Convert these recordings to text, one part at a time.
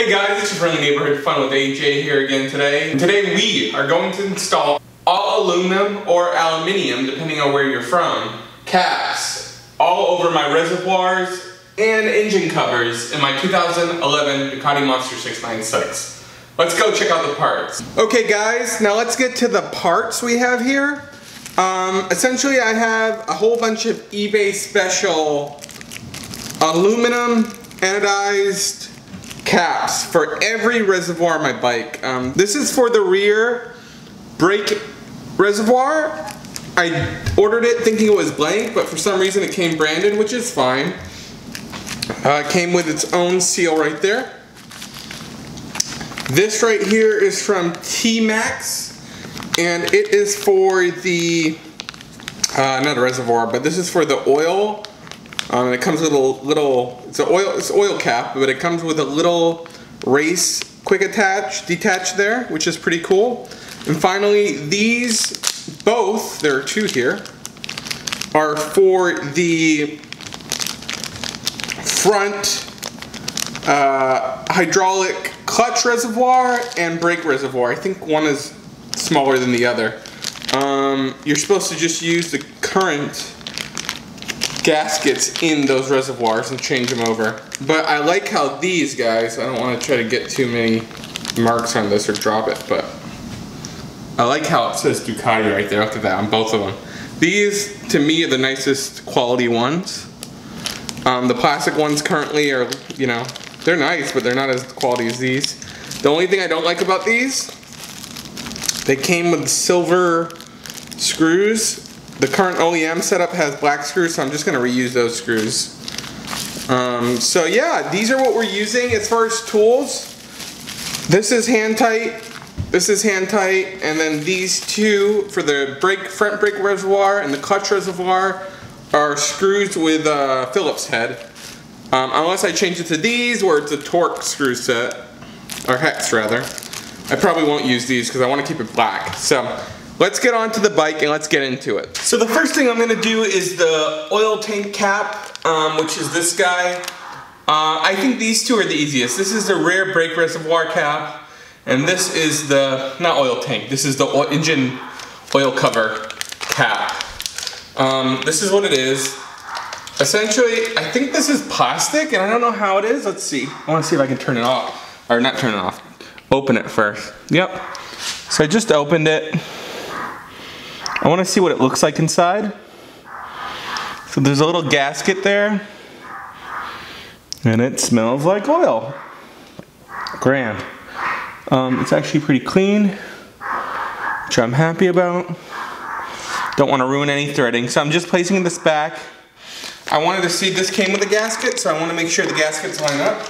Hey guys, it's your friendly neighborhood Fun with AJ here again today. And today we are going to install all aluminum or aluminium, depending on where you're from, caps all over my reservoirs and engine covers in my 2011 Ducati Monster 696. Let's go check out the parts. Okay guys, now let's get to the parts we have here. Essentially I have a whole bunch of eBay special aluminum anodized caps for every reservoir on my bike. This is for the rear brake reservoir. I ordered it thinking it was blank, but for some reason it came branded, which is fine. It came with its own seal right there. This right here is from T-Max, and it is for the, not a reservoir, but this is for the oil. And it comes with a little, it's oil cap, but it comes with a little race quick detach there, which is pretty cool. And finally, these both, there are two here, are for the front hydraulic clutch reservoir and brake reservoir. I think one is smaller than the other. You're supposed to just use the current gaskets in those reservoirs and change them over. But I like how these guys, I don't want to try to get too many marks on this or drop it, but I like how it says Ducati right there. Look at that on both of them. These, to me, are the nicest quality ones. The plastic ones currently are, you know, they're nice, but they're not as quality as these. The only thing I don't like about these, they came with silver screws. The current OEM setup has black screws, so I'm just going to reuse those screws. So yeah, these are what we're using as far as tools. This is hand tight, this is hand tight, and then these two for the front brake reservoir and the clutch reservoir are screws with Phillips head. Unless I change it to these, where it's a torque screw set, or hex rather. I probably won't use these because I want to keep it black. So let's get on to the bike and let's get into it. So the first thing I'm going to do is the oil tank cap, which is this guy. I think these two are the easiest. This is the rear brake reservoir cap, and this is the, not oil tank, this is the engine oil cover cap. This is what it is. Essentially, I think this is plastic, and I don't know how it is. Let's see. I want to see if I can turn it off. Or not turn it off. Open it first. Yep. So I just opened it. I want to see what it looks like inside. So there's a little gasket there. And it smells like oil. Grand. It's actually pretty clean, which I'm happy about. Don't want to ruin any threading, so I'm just placing this back. I wanted to see this came with a gasket, so I want to make sure the gaskets line up.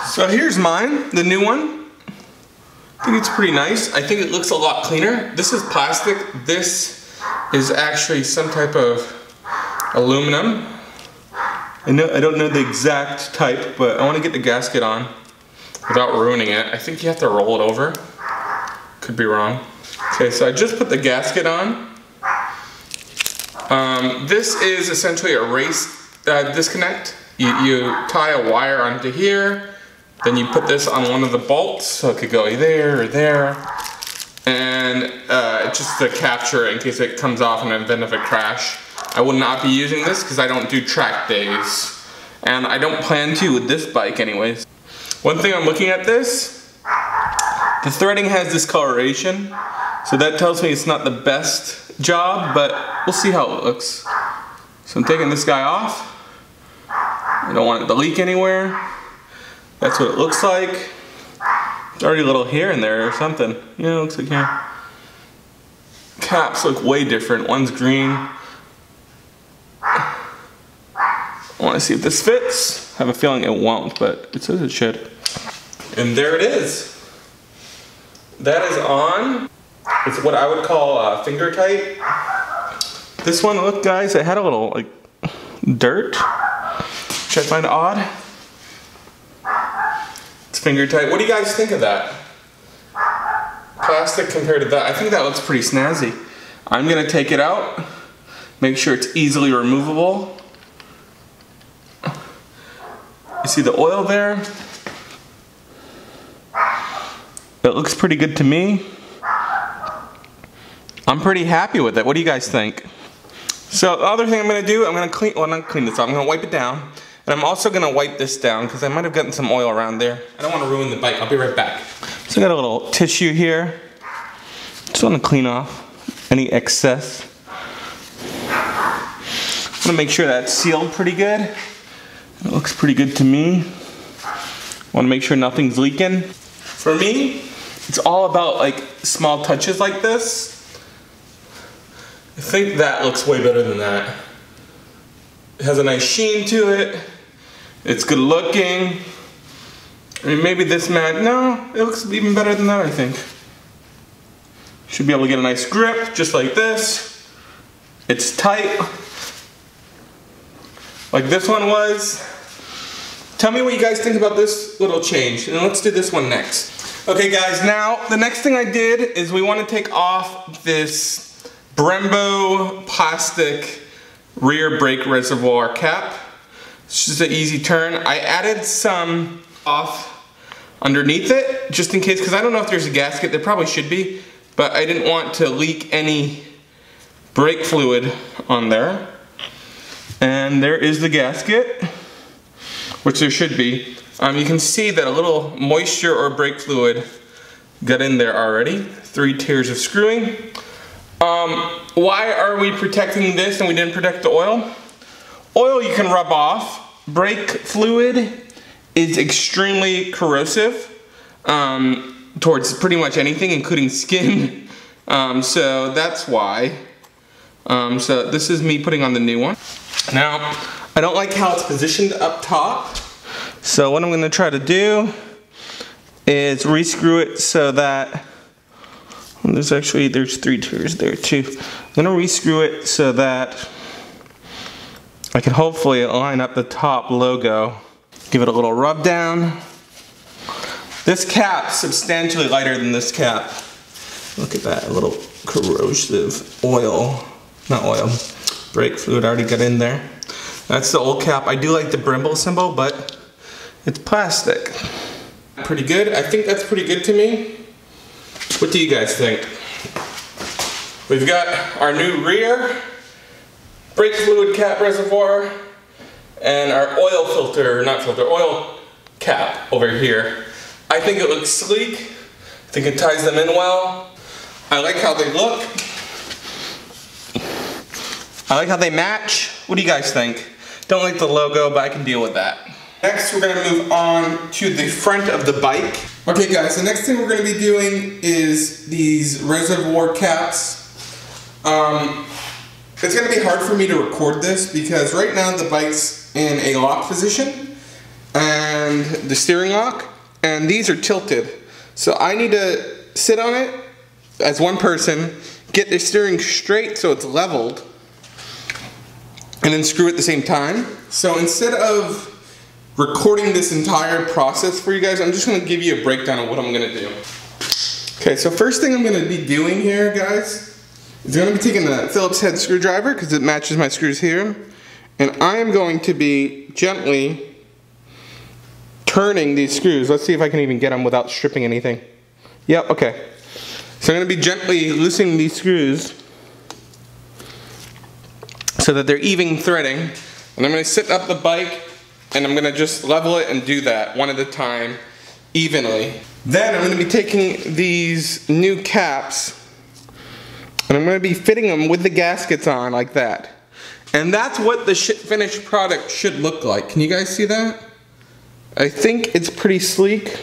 So here's mine, the new one. I think it's pretty nice. I think it looks a lot cleaner. This is plastic. This is actually some type of aluminum. I don't know the exact type, but I want to get the gasket on without ruining it. I think you have to roll it over. Could be wrong. Okay, so I just put the gasket on. This is essentially a race disconnect. You tie a wire onto here, then you put this on one of the bolts, so it could go there or there, and just to capture it in case it comes off in an event of a crash. I will not be using this because I don't do track days, and I don't plan to with this bike anyways. One thing I'm looking at this, the threading has discoloration, so that tells me it's not the best job, but we'll see how it looks. So I'm taking this guy off. I don't want it to leak anywhere. That's what it looks like. There's already a little hair in there or something. Yeah, it looks like hair. Caps look way different. One's green. I want to see if this fits. I have a feeling it won't, but it says it should. And there it is. That is on. It's what I would call finger tight. This one, look guys, it had a little like dirt, which I find odd. It's finger tight. What do you guys think of that? Plastic compared to that. I think that looks pretty snazzy. I'm gonna take it out, make sure it's easily removable. You see the oil there? It looks pretty good to me. I'm pretty happy with it. What do you guys think? So the other thing I'm gonna do, I'm gonna clean, well not clean this off, I'm gonna wipe it down. And I'm also gonna wipe this down because I might have gotten some oil around there. I don't wanna ruin the bike, I'll be right back. So I got a little tissue here. Just wanna clean off any excess. I'm gonna make sure that's sealed pretty good. It looks pretty good to me. Wanna make sure nothing's leaking. For me, it's all about like small touches like this. I think that looks way better than that. It has a nice sheen to it. It's good looking. I mean, maybe this mat, no, it looks even better than that, I think. Should be able to get a nice grip, just like this. It's tight, like this one was. Tell me what you guys think about this little change, and let's do this one next. Okay guys, now the next thing I did is we want to take off this Brembo plastic rear brake reservoir cap. It's just an easy turn. I added some off underneath it, just in case, because I don't know if there's a gasket. There probably should be, but I didn't want to leak any brake fluid on there. And there is the gasket, which there should be. You can see that a little moisture or brake fluid got in there already. 3 tiers of screwing. Why are we protecting this and we didn't protect the oil? Oil you can rub off. Brake fluid is extremely corrosive towards pretty much anything, including skin. So that's why. So this is me putting on the new one. Now, I don't like how it's positioned up top. So what I'm going to try to do is re-screw it so that there's 3 tiers there too. I'm going to re-screw it so that I can hopefully line up the top logo. Give it a little rub down. This cap's substantially lighter than this cap. Look at that, a little corrosive oil, not oil, brake fluid already got in there. That's the old cap. I do like the Brembo symbol, but it's plastic. Pretty good. I think that's pretty good to me. What do you guys think? We've got our new rear brake fluid cap reservoir and our oil filter, not filter, oil cap over here. I think it looks sleek. I think it ties them in well. I like how they look. I like how they match. What do you guys think? Don't like the logo, but I can deal with that. Next, we're gonna move on to the front of the bike. Okay guys, the next thing we're gonna be doing is these reservoir caps. It's gonna be hard for me to record this because right now the bike's in a lock position and the steering lock, and these are tilted. So I need to sit on it as one person, get the steering straight so it's leveled, and then screw at the same time. So instead of recording this entire process for you guys, I'm just gonna give you a breakdown of what I'm gonna do. Okay, so first thing I'm gonna be doing here, guys, is I'm gonna be taking the Phillips head screwdriver because it matches my screws here, and I am going to be gently turning these screws. Let's see if I can even get them without stripping anything. Yep, okay. So I'm gonna be gently loosening these screws so that they're even threading, and I'm gonna sit up the bike and I'm gonna just level it and do that one at a time, evenly. Then I'm gonna be taking these new caps and I'm gonna be fitting them with the gaskets on like that. And that's what the finished product should look like. Can you guys see that? I think it's pretty sleek.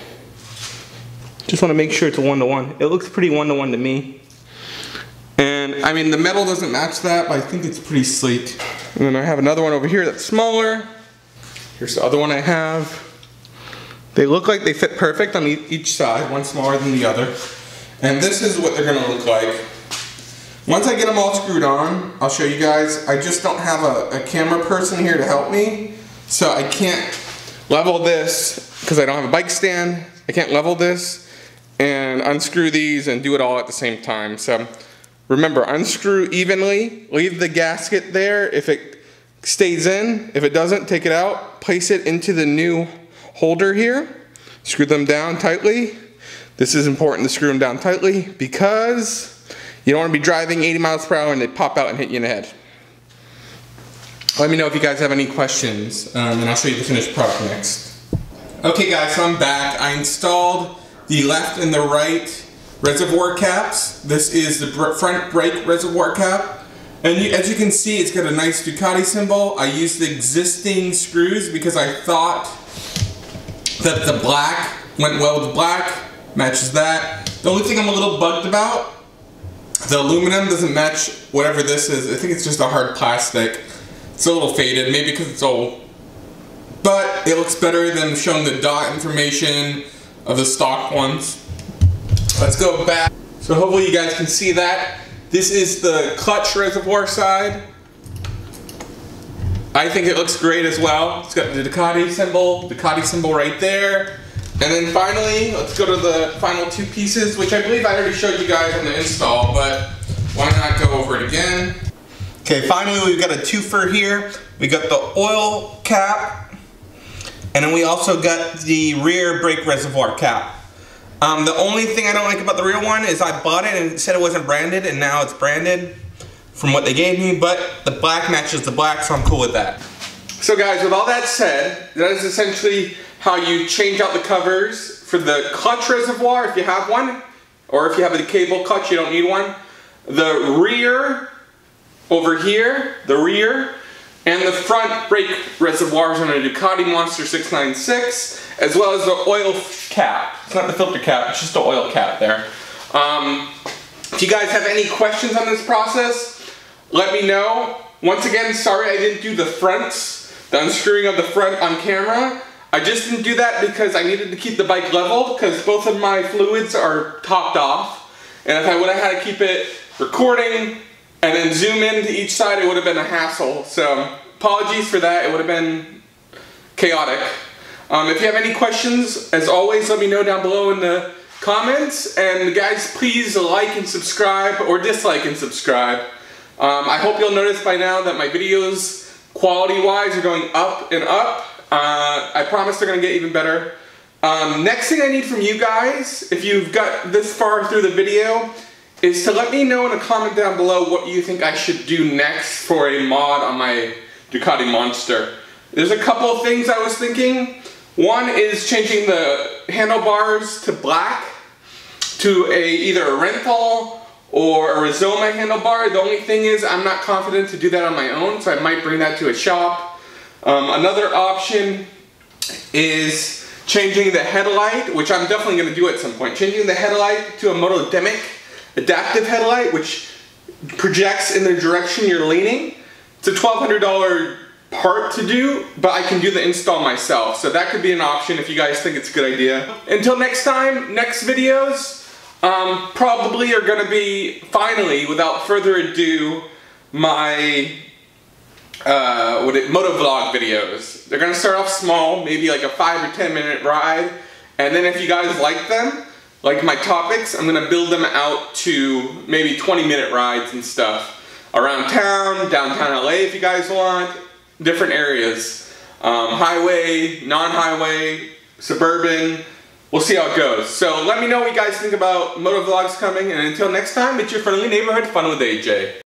Just wanna make sure it's a one-to-one. It looks pretty one-to-one to me. And I mean, the metal doesn't match that, but I think it's pretty sleek. And then I have another one over here that's smaller. Here's the other one I have. They look like they fit perfect on each side, one smaller than the other. And this is what they're gonna look like. Once I get them all screwed on, I'll show you guys. I just don't have a camera person here to help me, so I can't level this because I don't have a bike stand. I can't level this and unscrew these and do it all at the same time. So remember, unscrew evenly, leave the gasket there if it stays in. If it doesn't, take it out, place it into the new holder here, screw them down tightly, This is important to screw them down tightly because you don't want to be driving 80 miles per hour and they pop out and hit you in the head. Let me know if you guys have any questions, and I'll show you the finished product next. Okay guys, so I'm back. I installed the left and the right reservoir caps. This is the front brake reservoir cap. And as you can see, it's got a nice Ducati symbol. I used the existing screws because I thought that the black went well with the black, matches that. The only thing I'm a little bugged about, the aluminum doesn't match whatever this is. I think it's just a hard plastic. It's a little faded, maybe because it's old. But it looks better than showing the dot information of the stock ones. Let's go back. So hopefully you guys can see that. This is the clutch reservoir side. I think it looks great as well. It's got the Ducati symbol right there. And then finally, let's go to the final two pieces, which I believe I already showed you guys on the install, but why not go over it again? Okay, finally we've got a twofer here. We got the oil cap, and then we also got the rear brake reservoir cap. The only thing I don't like about the rear one is I bought it and it said it wasn't branded, and now it's branded from what they gave me, but the black matches the black, so I'm cool with that. So guys, with all that said, that is essentially how you change out the covers for the clutch reservoir if you have one, or if you have a cable clutch you don't need one. The rear over here, the rear, and the front brake reservoirs on a Ducati Monster 696, as well as the oil cap. It's not the filter cap, it's just the oil cap there. If you guys have any questions on this process, let me know. Once again, sorry I didn't do the fronts, the unscrewing of the front on camera. I just didn't do that because I needed to keep the bike level, because both of my fluids are topped off. And if I would have had to keep it recording and then zoom in to each side, it would have been a hassle. So apologies for that, it would have been chaotic. If you have any questions, as always, let me know down below in the comments. And guys, please like and subscribe, or dislike and subscribe. I hope you'll notice by now that my videos, quality-wise, are going up and up. I promise they're going to get even better. Next thing I need from you guys, if you've got this far through the video, is to let me know in a comment down below what you think I should do next for a mod on my Ducati Monster. There's a couple of things I was thinking. One is changing the handlebars to black, to either a Renthal or a Rizoma handlebar. The only thing is I'm not confident to do that on my own, so I might bring that to a shop. Another option is changing the headlight, which I'm definitely going to do at some point. Changing the headlight to a Motodemic adaptive headlight, which projects in the direction you're leaning. It's a $1,200 part to do, but I can do the install myself. So that could be an option if you guys think it's a good idea. Until next time, next videos probably are going to be, finally, without further ado, my motovlog videos. They're going to start off small, maybe like a 5 or 10 minute ride, and then if you guys like them, like my topics, I'm going to build them out to maybe 20-minute rides and stuff. Around town, downtown LA if you guys want, different areas. Highway, non-highway, suburban, we'll see how it goes. So let me know what you guys think about motovlogs coming, and until next time, it's your friendly neighborhood Fun with AJ.